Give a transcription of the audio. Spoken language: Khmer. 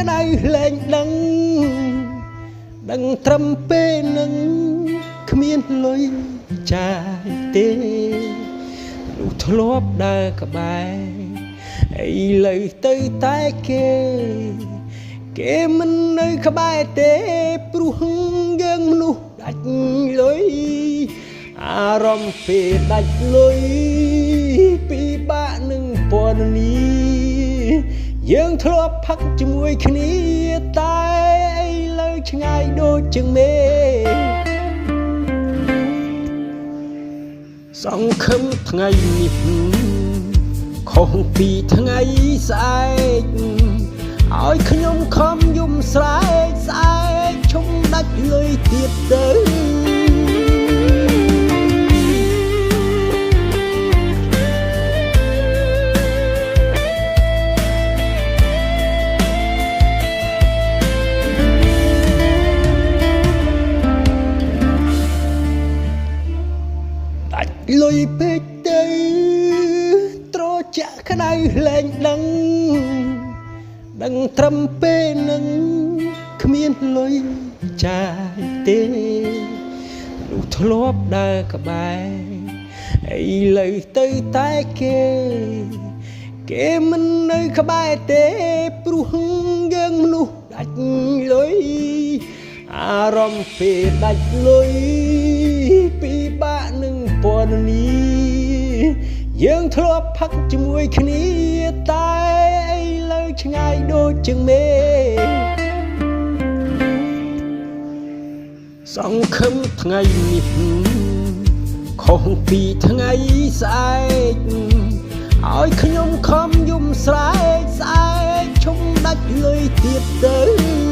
ក្តៅលែងដឹងត្រឹមពេលនឹងគ្មានលុយចាយទេលុះធ្លាប់ដើរក្បែរឥឡូវទៅតែគេមិននៅក្បែរទេព្រោះយើងមនុស្សដាច់លុយអារម្មណ៍ពេលដាច់លុយពិបាកនឹងពណ៌នីយើងធ្លាប់ផឹកជាមួយគ្នាតែឥឡូវឆ្ងាយដូចជាងមេសង្ឃឹមថ្ងៃនេះខុសពីថ្ងៃស្អែកឲ្យខ្ញុំខំយំស្រែកស្អែកឈុំដាច់លុយទៀតទៅលុយពេកទៅត្រជាក់ក្តៅលែងដឹងត្រឹមពេលនឹងគ្មានលុយចាយទេលុះធ្លាប់ដើរក្បែរឥឡូវទៅតែគេមិននៅក្បែរទេព្រោះយើងមនុស្សដាច់លុយអារម្មណ៍ពេលដាច់លុយពិបាកនឹងពណ៌នីយើងធ្លាប់ផឹកជាមួយគ្នាតែឥឡូវឆ្ងាយដូចជាងមេសង្ឃឹមថ្ងៃនេះខុសពីថ្ងៃស្អែកឲ្យខ្ញុំខំយំស្រែកស្អែកឈុំដាច់លុយទៀតទៅ